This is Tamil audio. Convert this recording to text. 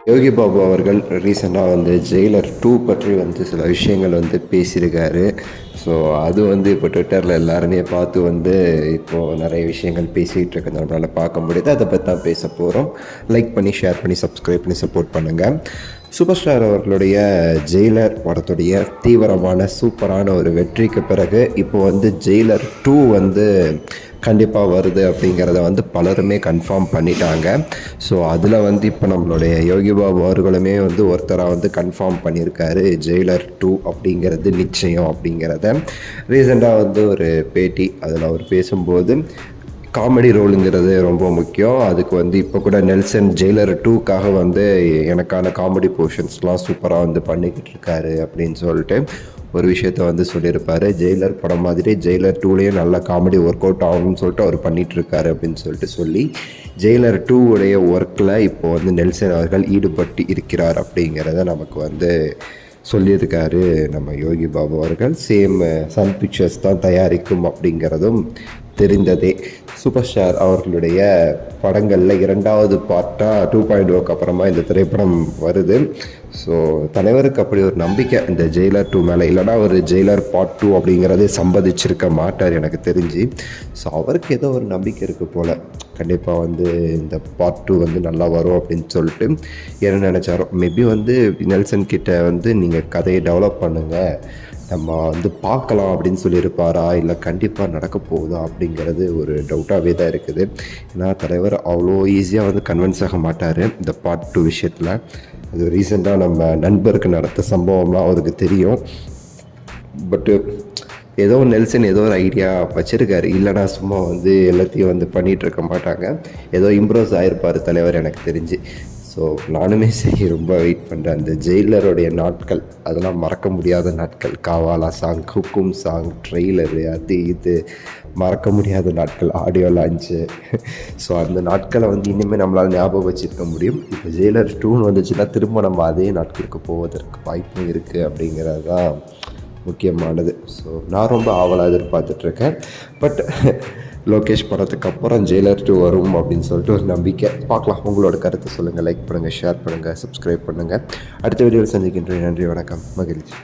யோகி பாபு அவர்கள் ரீசெண்டாக ஜெயிலர் 2 பற்றி சில விஷயங்கள் பேசியிருக்காரு. ஸோ அது இப்போ ட்விட்டரில் எல்லாருமே பார்த்து இப்போது நிறைய விஷயங்கள் பேசிகிட்டு இருக்கிறது நம்மளால் பார்க்க முடியுது. அதை பற்றி தான் பேச போகிறோம். லைக் பண்ணி, ஷேர் பண்ணி, சப்ஸ்கிரைப் பண்ணி சப்போர்ட் பண்ணுங்கள். சூப்பர் ஸ்டார் அவர்களுடைய ஜெயிலர் படத்துடைய தீவிரமான சூப்பரான ஒரு வெற்றிக்கு பிறகு இப்போ ஜெயிலர் 2 கண்டிப்பாக வருது அப்படிங்கிறத பலருமே கன்ஃபார்ம் பண்ணிட்டாங்க. ஸோ அதில் இப்போ நம்மளுடைய யோகி பாபு அவர்களுமே ஒருத்தராக கன்ஃபார்ம் பண்ணியிருக்காரு ஜெயிலர் 2 அப்படிங்கிறது நிச்சயம் அப்படிங்கிறத. ரீசெண்டாக ஒரு பேட்டி அதில் அவர் பேசும்போது காமெடி ரோலுங்கிறது ரொம்ப முக்கியம். அதுக்கு இப்போ கூட நெல்சன் ஜெயிலர் 2க்காக எனக்கான காமெடி போர்ஷன்ஸ்லாம் சூப்பராக பண்ணிக்கிட்டு இருக்காரு அப்படின்னு சொல்லிட்டு ஒரு விஷயத்த சொல்லியிருப்பார். ஜெயிலர் படம் மாதிரி ஜெயிலர் 2லேயும் நல்ல காமெடி ஒர்க் அவுட் ஆகும்னு சொல்லிட்டு அவர் பண்ணிகிட்ருக்காரு அப்படின்னு சொல்லி ஜெயிலர் 2 உடைய ஒர்க்கில் இப்போது நெல்சன் அவர்கள் ஈடுபட்டு இருக்கிறார் அப்படிங்கிறத நமக்கு சொல்லியிருக்காரு நம்ம யோகி பாபு அவர்கள். சேம் சன் பிக்சர்ஸ் தான் தயாரிக்கும் அப்படிங்கிறதும் தெரிந்ததே. சூப்பர் ஸ்டார் அவர்களுடைய படங்களில் 2வது பார்ட்டாக 2.0க்கு அப்புறமா இந்த திரைப்படம் வருது. ஸோ தலைவருக்கு அப்படி ஒரு நம்பிக்கை இந்த ஜெயிலர் 2 மேலே, இல்லைனா ஒரு ஜெயிலர் பார்ட் 2 அப்படிங்கிறதே சம்பாதிச்சிருக்க மாட்டார் எனக்கு தெரிஞ்சு. ஸோ அவருக்கு ஏதோ ஒரு நம்பிக்கை இருக்குது போல், கண்டிப்பாக இந்த பார்ட் 2 நல்லா வரும் அப்படின்னு சொல்லிட்டு என்ன நினச்சாரோ. மேபி நெல்சன் கிட்ட நீங்கள் கதையை டெவலப் பண்ணுங்கள், நம்ம பார்க்கலாம் அப்படின்னு சொல்லியிருப்பாரா, இல்லை கண்டிப்பாக நடக்க போகுதா அப்படிங்கிறது ஒரு டவுட்டாகவே தான் இருக்குது. ஏன்னா தலைவர் அவ்வளோ ஈஸியாக கன்வின்ஸ் ஆக மாட்டார் இந்த பார்ட் 2 விஷயத்தில். அது ரீசெண்டாக நம்ம நண்பருக்கு நடத்த சம்பவம்லாம் அவருக்கு தெரியும். பட்டு ஏதோ நெல்சன் ஏதோ ஒரு ஐடியா வச்சுருக்காரு, இல்லைனா சும்மா எல்லாத்தையும் பண்ணிகிட்டு இருக்க மாட்டாங்க. ஏதோ இம்ப்ரோஸ் ஆகிருப்பார் தலைவர் எனக்கு தெரிஞ்சு. ஸோ நானுமே சரி ரொம்ப வெயிட் பண்ணுறேன். அந்த ஜெயிலருடைய நாட்கள் அதெல்லாம் மறக்க முடியாத நாட்கள். காவாலா சாங், ஹுக்கும் சாங், ட்ரெய்லரு, அது இது மறக்க முடியாத நாட்கள், ஆடியோ லான்ச்சு. ஸோ அந்த நாட்களை இனிமேல் நம்மளால் ஞாபகம் வச்சுருக்க முடியும். இப்போ ஜெயிலர் 2 வந்துச்சுன்னா திரும்ப நம்ம அதே நாட்களுக்கு போவதற்கு வாய்ப்பும் இருக்குது அப்படிங்கிறது தான் முக்கியமானது. ஸோ நான் ரொம்ப ஆவலாக எதிர்பார்த்துட்ருக்கேன். பட் லோகேஷ் படத்துக்கு அப்புறம் ஜெயிலர் 2 வரும் அப்படின்னு சொல்லிட்டு ஒரு நம்பிக்கை. பார்க்கலாம். உங்களோட கருத்து சொல்லுங்கள். லைக் பண்ணுங்கள், ஷேர் பண்ணுங்கள், சப்ஸ்கிரைப் பண்ணுங்கள். அடுத்த வீடியோவில் சந்திக்கின்றேன். நன்றி, வணக்கம், மகிழ்ச்சி.